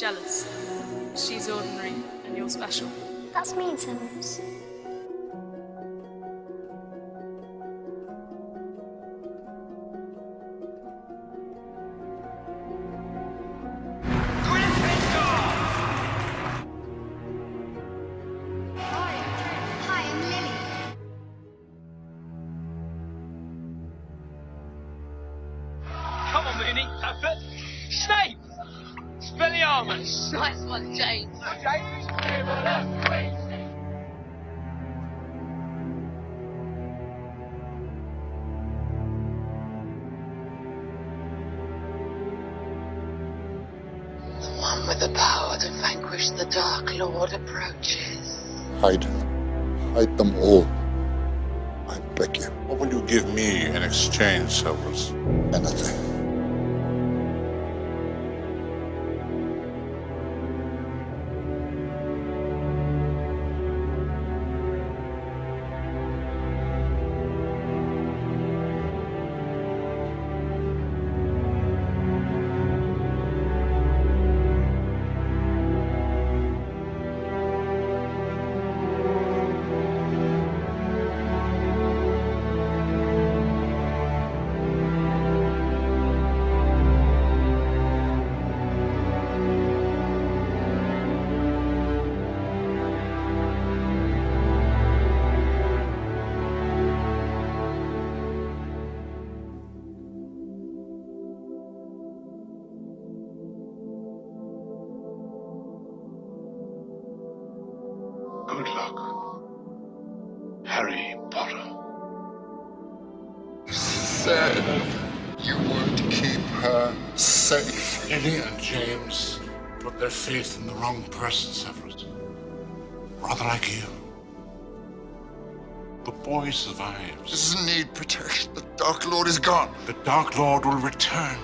jealous. She's ordinary and you're special. That's mean, Severus. Snape! Expelliarmus! Nice one, James. The one with the power to vanquish the Dark Lord approaches. Hide. Hide them all. I beg you. What will you give me in exchange, Severus? Anything. Good luck, Harry Potter. Said you would keep her safe. Lily and James put their faith in the wrong person, Severus. Rather like you. The boy survives. Doesn't need protection. The Dark Lord is gone. The Dark Lord will return.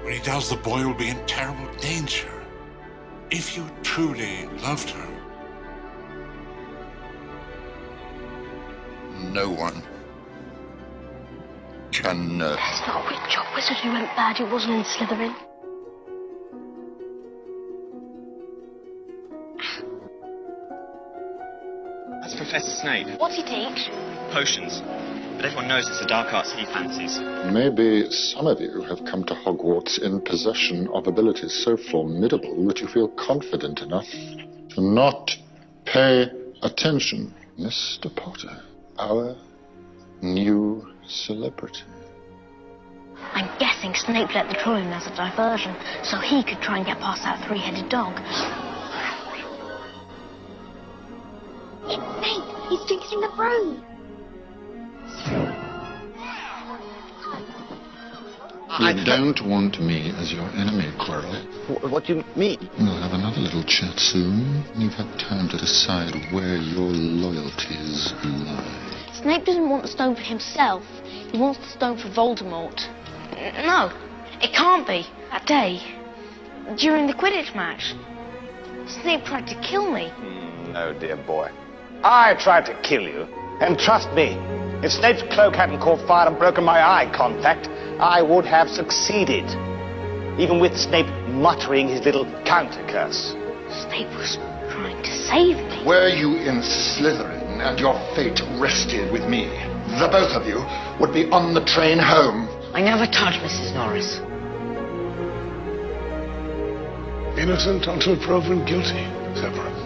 When he does, the boy will be in terrible danger. If you truly loved her, no one can know. It's not a witch or wizard who went bad. It wasn't in Slytherin. That's Professor Snape. What's he teach? Potions. But everyone knows it's the dark arts he fancies. Maybe some of you have come to Hogwarts in possession of abilities so formidable that you feel confident enough to not pay attention. Mr. Potter, our new celebrity. I'm guessing Snape let them throw him as a diversion, so he could try and get past that three-headed dog. It's Snape! He's drinking the broom! You don't want me as your enemy, Quirrell. What do you mean? We'll have another little chat soon. You've had time to decide where your loyalties lie. Snape doesn't want the stone for himself. He wants the stone for Voldemort. No, it can't be. That day, during the Quidditch match, Snape tried to kill me. No, dear boy. I tried to kill you. And trust me, if Snape's cloak hadn't caught fire and broken my eye contact, I would have succeeded. Even with Snape muttering his little counter-curse. Snape was trying to save me. Were you in Slytherin and your fate rested with me, the both of you would be on the train home. I never touched Mrs. Norris. innocent until proven guilty, Severus.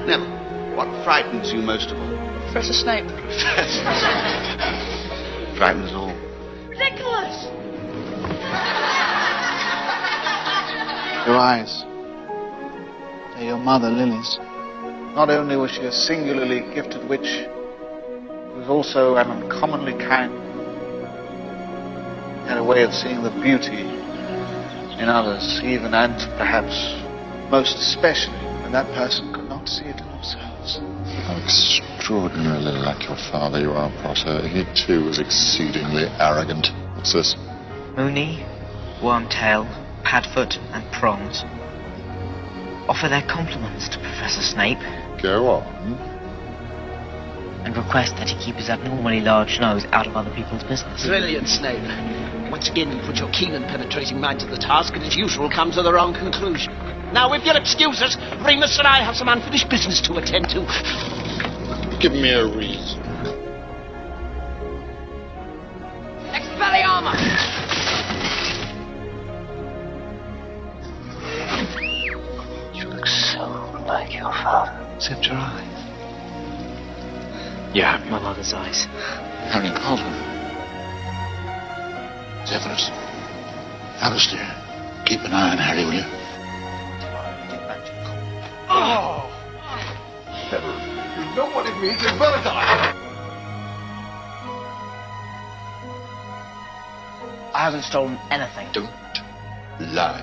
Neville, what frightens you most of all? Professor Snape. Frightens all. Ridiculous! Your eyes. They're your mother, Lily's. Not only was she a singularly gifted witch, she was also an uncommonly kind. Had a way of seeing the beauty in others, even and perhaps most especially when that person could not see it in themselves. How extraordinarily like your father you are, Potter. He too was exceedingly arrogant. What's this? Mooney, Wormtail, Padfoot and Prongs offer their compliments to Professor Snape. Go on. and request that he keep his abnormally large nose out of other people's business. Brilliant, Snape. Once again, you put your keen and penetrating mind to the task and, as usual, come to the wrong conclusion. Now, with your excuses, Remus and I have some unfinished business to attend to. Give me a reason. Expelliarmus! You look so like your father. Except your eyes. Yeah, my mother's eyes. Harry Potter. Severus. Alistair. Keep an eye on Harry, will you? Oh! Severus, you know what it means as well as I. I haven't stolen anything. Don't lie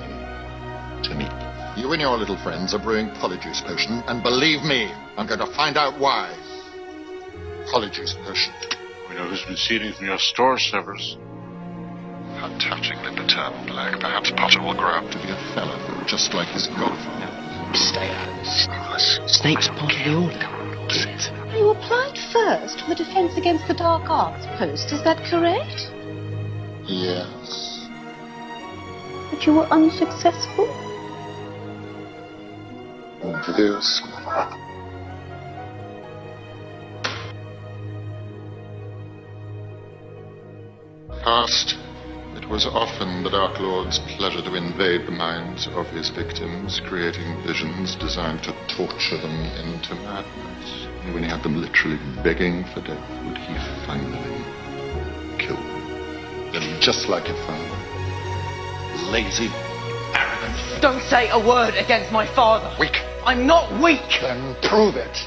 to me. You and your little friends are brewing polyjuice potion, and believe me, I'm going to find out why. Polyjuice potion. We know who's been stealing from your store, Severus. How touchingly paternal, Black. Perhaps Potter will grow up to be a fellow, just like his godfather. Stay out of this. Snape's part of the order. You applied first for the Defence Against the Dark Arts post, is that correct? Yes. But you were unsuccessful? Yes. Past, it was often the Dark Lord's pleasure to invade the minds of his victims, creating visions designed to torture them into madness. And when he had them literally begging for death, would he finally kill them? Then, just like your father, lazy, arrogant. Don't say a word against my father. Weak. I'm not weak. Then prove it.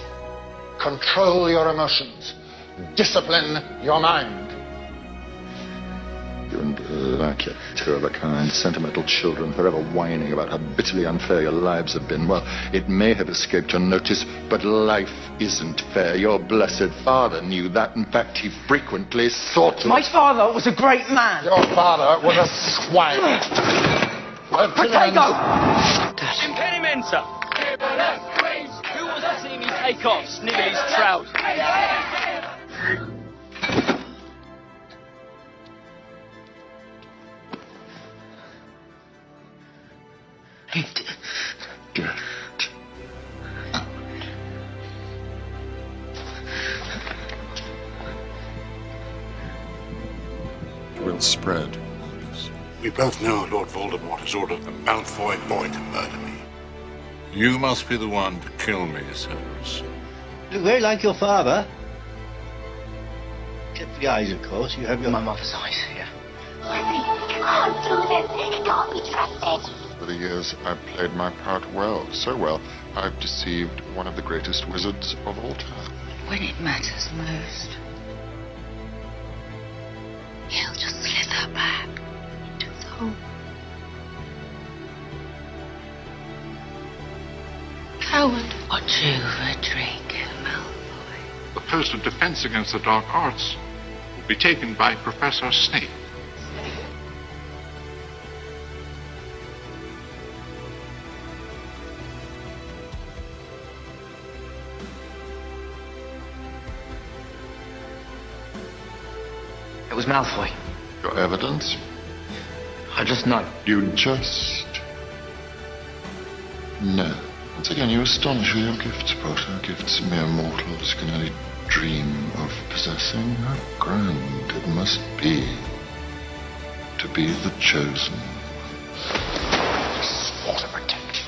Control your emotions. Discipline your mind. You and like your two of a kind, sentimental children, forever whining about how bitterly unfair your lives have been. Well, it may have escaped your notice, but life isn't fair. Your blessed father knew that. In fact, he frequently sought to... My father was a great man. Your father was a swine. Potato! Impedimenta! Who was I seeing me take off Snively's trousers? Get out. It will spread. We both know Lord Voldemort has ordered the Malfoy boy to murder me. You must be the one to kill me, Severus. Look very like your father. Except for the eyes, of course. You have your... My mother's eyes, yeah. You can't do this. He can't be trusted. For the years, I've played my part well. So well, I've deceived one of the greatest wizards of all time. When it matters most, he'll just slither back into the hole. Coward. What you would drink, Malfoy? The post of defense against the dark arts will be taken by Professor Snape. It was Malfoy. Your evidence? I just know. You just know. Once again, you astonish with your gifts, Potter. Gifts mere mortals can only dream of possessing. How grand it must be to be the chosen. I swore to protect you.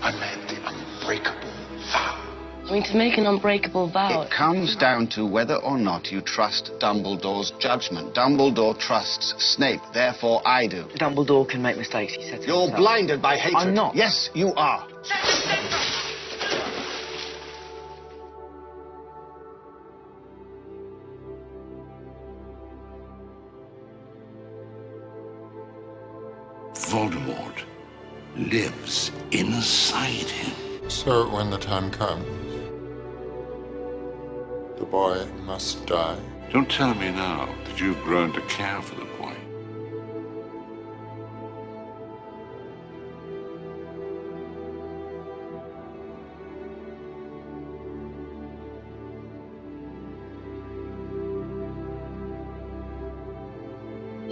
I made the unbreakable vow. I mean, to make an unbreakable vow. It comes down to whether or not you trust Dumbledore's judgment. Dumbledore trusts Snape, therefore I do. Dumbledore can make mistakes, he said so You're himself. blinded by hatred. I'm not. Yes, you are. Voldemort lives inside him. So when the time comes, the boy must die. Don't tell me now that you've grown to care for the boy.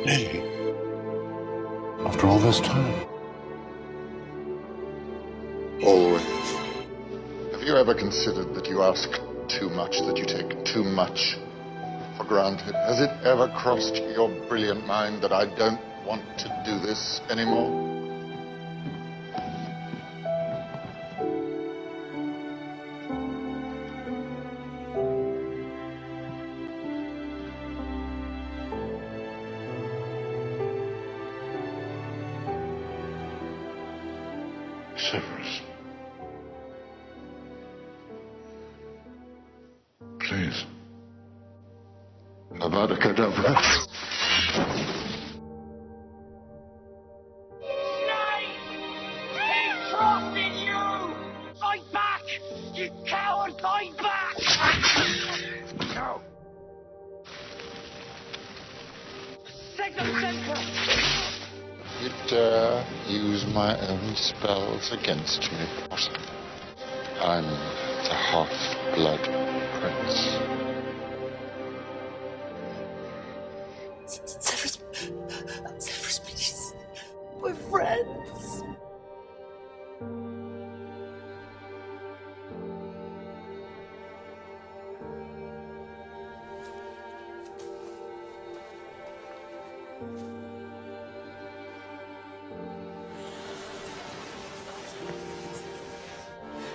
Me? After all this time? Always. Have you ever considered that you ask too much, that you take too much for granted? Has it ever crossed your brilliant mind that I don't want to do this anymore? Severus. Please. Avada Kedavra. Trusted you! Fight back! You coward, fight back! No. Signal center! You dare use my own spells against me, Potter. I'm the half-blood prince. Severus, please. We're friends.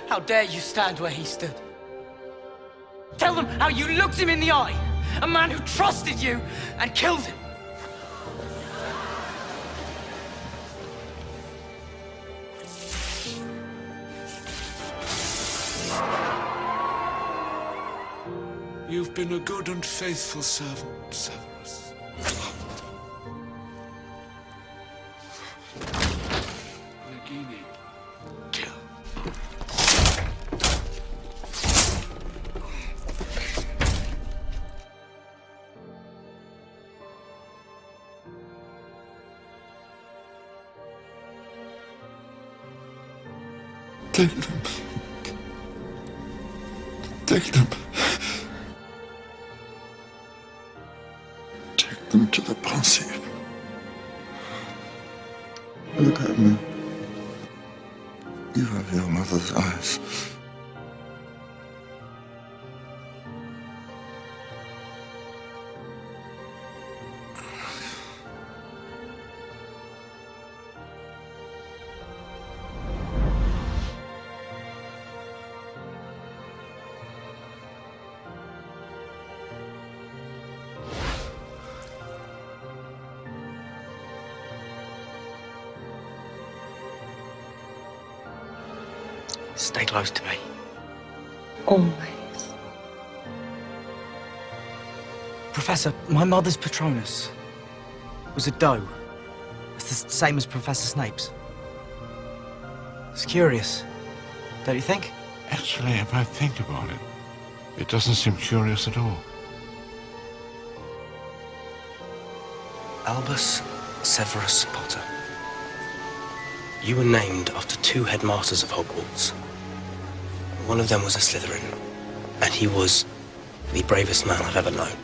How dare you stand where he stood? Tell them how you looked him in the eye. A man who trusted you and killed him. You've been a good and faithful servant, Severus. Nagini, kill. Take them. Take them. Take them to the Pensieve. Look at me. You have your mother's eyes. Stay close to me. Always. Professor, my mother's Patronus was a doe. It's the same as Professor Snape's. It's curious, don't you think? Actually, if I think about it, it doesn't seem curious at all. Albus Severus Potter. You were named after two headmasters of Hogwarts. One of them was a Slytherin, and he was the bravest man I've ever known.